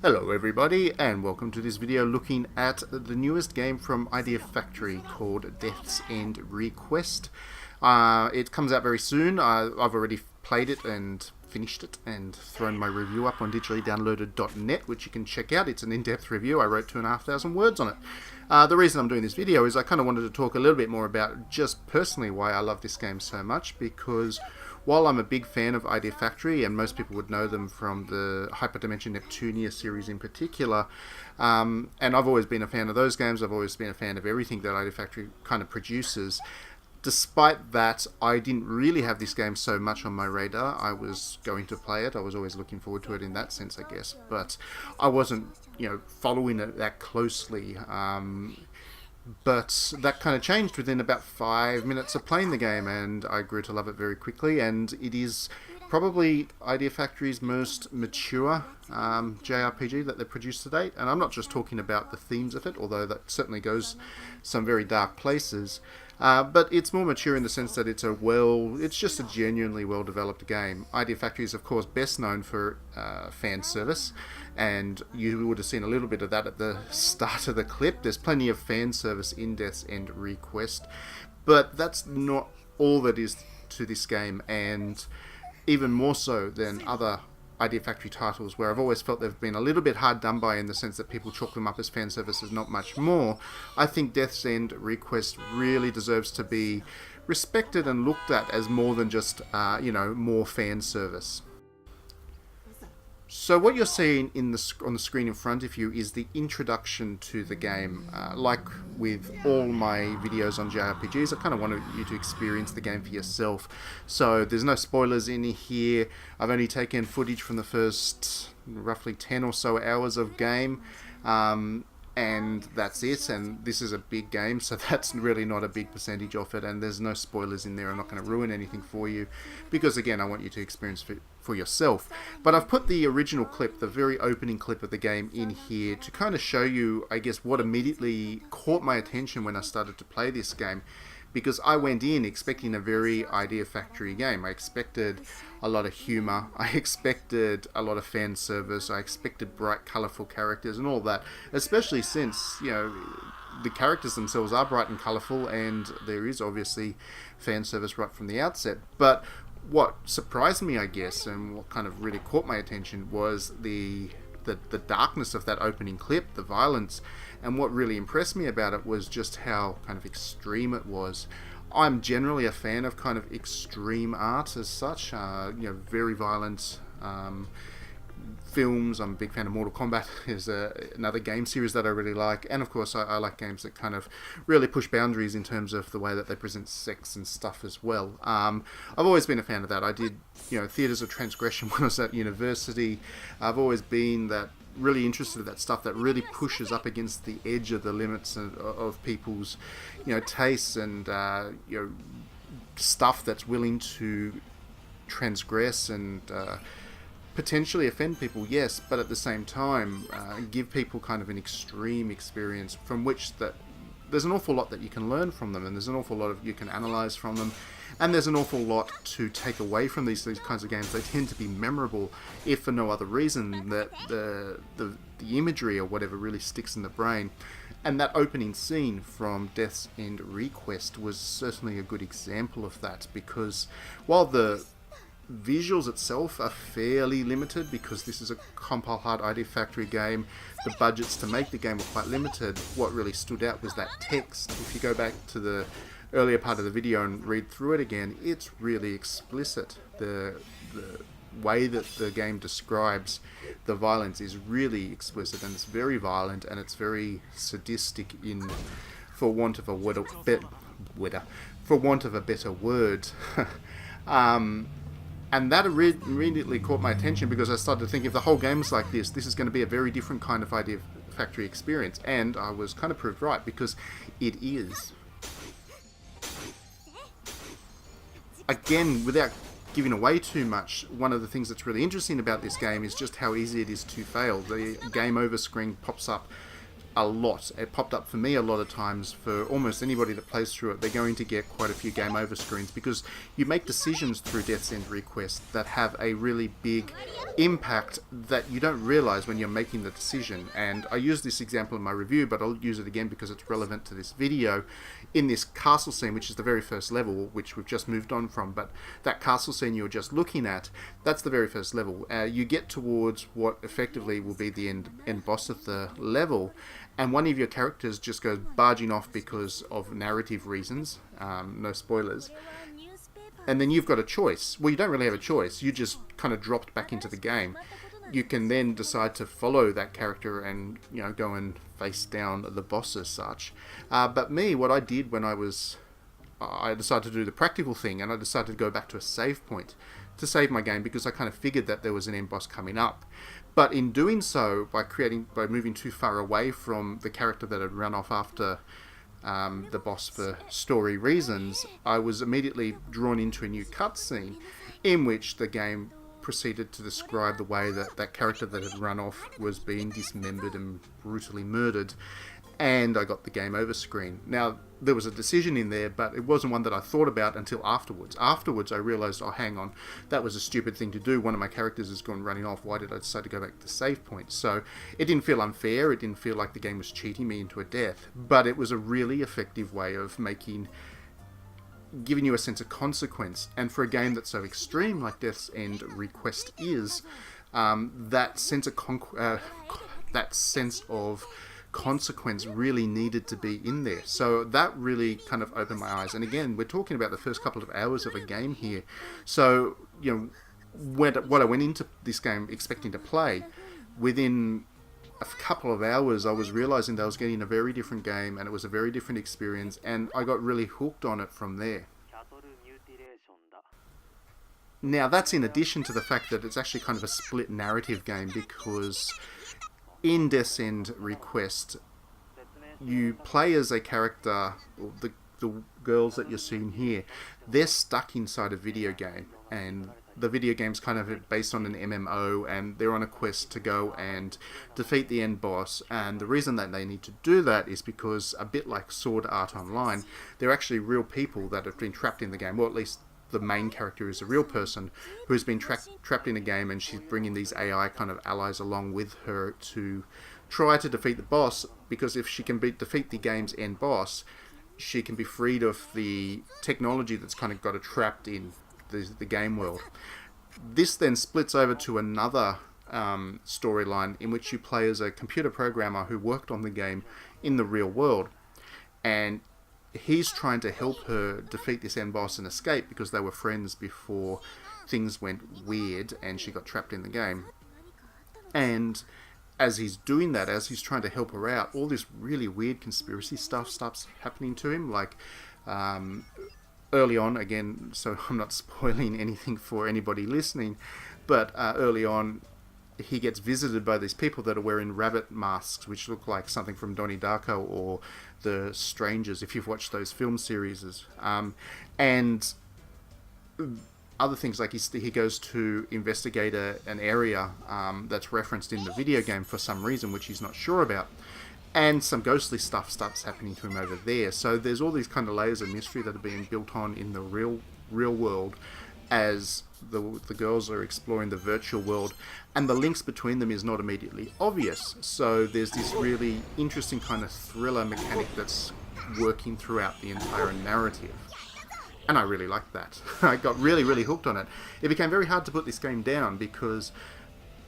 Hello everybody, and welcome to this video looking at the newest game from Idea Factory called Death's End Request. It comes out very soon. I've already played it and finished it and thrown my review up on digitallydownloaded.net, which you can check out. It's an in-depth review. I wrote 2,500 words on it. The reason I'm doing this video is I kind of wanted to talk a little bit more about just personally why I love this game so much, because while I'm a big fan of Idea Factory, and most people would know them from the Hyperdimension Neptunia series in particular, and I've always been a fan of those games, I've always been a fan of everything that Idea Factory kind of produces. Despite that, I didn't really have this game so much on my radar. I was going to play it, I was always looking forward to it in that sense, I guess, but I wasn't, following it that closely. But that kind of changed within about 5 minutes of playing the game, and I grew to love it very quickly, and it is probably Idea Factory's most mature JRPG that they've produced to date. And I'm not just talking about the themes of it, although that certainly goes some very dark places, but it's more mature in the sense that it's just a genuinely well-developed game. Idea Factory is of course best known for fan service, and you would have seen a little bit of that at the start of the clip. There's plenty of fan service in Death's End Request, but that's not all that is to this game, and even more so than other Idea Factory titles, where I've always felt they've been a little bit hard done by in the sense that people chalk them up as fan services, not much more. I think Death's End Request really deserves to be respected and looked at as more than just, more fan service. So what you're seeing on the screen in front of you is the introduction to the game. Like with all my videos on JRPGs, I kind of wanted you to experience the game for yourself. So there's no spoilers in here. I've only taken footage from the first roughly 10 or so hours of game. And that's it, and this is a big game, so that's really not a big percentage of it, and there's no spoilers in there. I'm not going to ruin anything for you, because again, I want you to experience it for yourself. But I've put the original clip, the very opening clip of the game, in here to kind of show you, I guess, what immediately caught my attention when I started to play this game. Because I went in expecting a very Idea Factory game. I expected a lot of humour, I expected a lot of fan service, I expected bright, colourful characters and all that, especially since, the characters themselves are bright and colourful, and there is obviously fan service right from the outset. But what surprised me, I guess, and what kind of really caught my attention was the darkness of that opening clip, the violence, and what really impressed me about it was just how kind of extreme it was. I'm generally a fan of kind of extreme art as such, very violent films. I'm a big fan of Mortal Kombat. Is another game series that I really like, and of course I like games that kind of really push boundaries in terms of the way that they present sex and stuff as well. I've always been a fan of that. I did Theatres of Transgression when I was at university. I've always been really interested in that stuff that really pushes up against the edge of the limits of people's tastes, and stuff that's willing to transgress and potentially offend people, yes, but at the same time give people kind of an extreme experience from which there's an awful lot that you can learn from them, and there's an awful lot you can analyze from them, and there's an awful lot to take away from these kinds of games. They tend to be memorable, if for no other reason that the imagery or whatever really sticks in the brain. And that opening scene from Death's End Request was certainly a good example of that, because while the visuals itself are fairly limited, because this is a compile hard Idea Factory game, the budgets to make the game were quite limited, what really stood out was that text. If you go back to the earlier part of the video and read through it again, it's really explicit. The way that the game describes the violence is really explicit, and it's very violent, and it's very sadistic in, for want of a better word. And that immediately caught my attention, because I started to think, if the whole game's like this is going to be a very different kind of idea of factory experience. And I was kind of proved right, because it is. Again, without giving away too much, one of the things that's really interesting about this game is just how easy it is to fail. The game over screen pops up a lot. It popped up for me a lot of times. For almost anybody that plays through it, they're going to get quite a few game over screens, because you make decisions through Death's End Request that have a really big impact that you don't realize when you're making the decision. And I used this example in my review, but I'll use it again because it's relevant to this video. In this castle scene, which is the very first level, which we've just moved on from, but that castle scene you were just looking at, that's the very first level. You get towards what effectively will be the end boss of the level, and one of your characters just goes barging off because of narrative reasons, no spoilers, and then you've got a choice. Well, you don't really have a choice, you just kind of dropped back into the game. You can then decide to follow that character and, you know, go and face down the boss as such. But me, what I did when I decided to do the practical thing, and I decided to go back to a save point to save my game, because I kind of figured that there was an end boss coming up. But in doing so, by moving too far away from the character that had run off after the boss for story reasons, I was immediately drawn into a new cutscene in which the game proceeded to describe the way that that character that had run off was being dismembered and brutally murdered, and I got the game over screen. Now, there was a decision in there, but it wasn't one that I thought about until afterwards. Afterwards, I realised, oh, hang on, that was a stupid thing to do. One of my characters has gone running off. Why did I decide to go back to the save point? So it didn't feel unfair. It didn't feel like the game was cheating me into a death, but it was a really effective way of giving you a sense of consequence. And for a game that's so extreme like Death's End Request is, that sense of consequence really needed to be in there. So that really kind of opened my eyes. And again, we're talking about the first couple of hours of a game here. So, you know, what I went into this game expecting to play, within a couple of hours I was realizing that I was getting a very different game, and it was a very different experience, and I got really hooked on it from there. Now, that's in addition to the fact that it's actually kind of a split narrative game, because in Death's End Request, you play as a character, the girls that you're seeing here, they're stuck inside a video game, and the video game's kind of based on an MMO, and they're on a quest to go and defeat the end boss. And the reason that they need to do that is because, a bit like Sword Art Online, they're actually real people that have been trapped in the game, or at least the main character is a real person who has been trapped in a game, and she's bringing these AI kind of allies along with her to try to defeat the boss, because if she can defeat the game's end boss, she can be freed of the technology that's kind of got her trapped in the game world. This then splits over to another storyline in which you play as a computer programmer who worked on the game in the real world, and he's trying to help her defeat this end boss and escape, because they were friends before things went weird and she got trapped in the game. And as he's doing that, as he's trying to help her out, all this really weird conspiracy stuff starts happening to him. Like, early on, again, so I'm not spoiling anything for anybody listening, but early on, he gets visited by these people that are wearing rabbit masks, which look like something from Donnie Darko or The Strangers, if you've watched those film series. And other things, like he goes to investigate an area that's referenced in the video game for some reason, which he's not sure about. And some ghostly stuff starts happening to him over there. So there's all these kind of layers of mystery that are being built on in the real world, as the girls are exploring the virtual world, and the links between them is not immediately obvious. So there's this really interesting kind of thriller mechanic that's working throughout the entire narrative. And I really liked that. I got really, really hooked on it. It became very hard to put this game down, because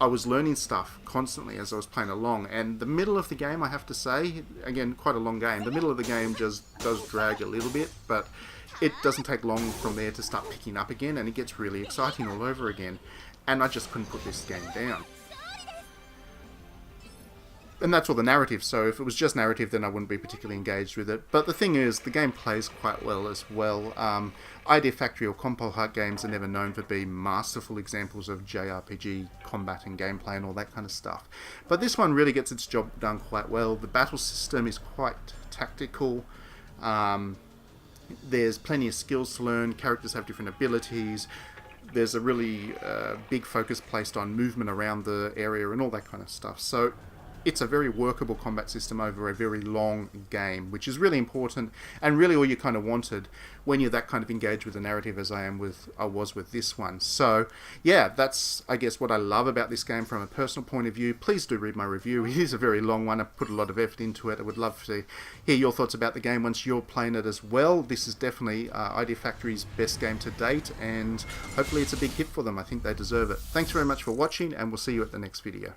I was learning stuff constantly as I was playing along, and the middle of the game, I have to say, again, quite a long game, the middle of the game just does drag a little bit, but it doesn't take long from there to start picking up again, and it gets really exciting all over again, and I just couldn't put this game down. And that's all the narrative, so if it was just narrative, then I wouldn't be particularly engaged with it. But the thing is, the game plays quite well as well. Idea Factory or Compile Heart games are never known for being masterful examples of JRPG combat and gameplay and all that kind of stuff. But this one really gets its job done quite well. The battle system is quite tactical. There's plenty of skills to learn. Characters have different abilities. There's a really big focus placed on movement around the area and all that kind of stuff. So it's a very workable combat system over a very long game, which is really important and really all you kind of wanted when you're that kind of engaged with the narrative as I was with this one. So yeah, that's I guess what I love about this game from a personal point of view. Please do read my review. It is a very long one. I've put a lot of effort into it. I would love to hear your thoughts about the game once you're playing it as well. This is definitely Idea Factory's best game to date, and hopefully it's a big hit for them. I think they deserve it. Thanks very much for watching, and we'll see you at the next video.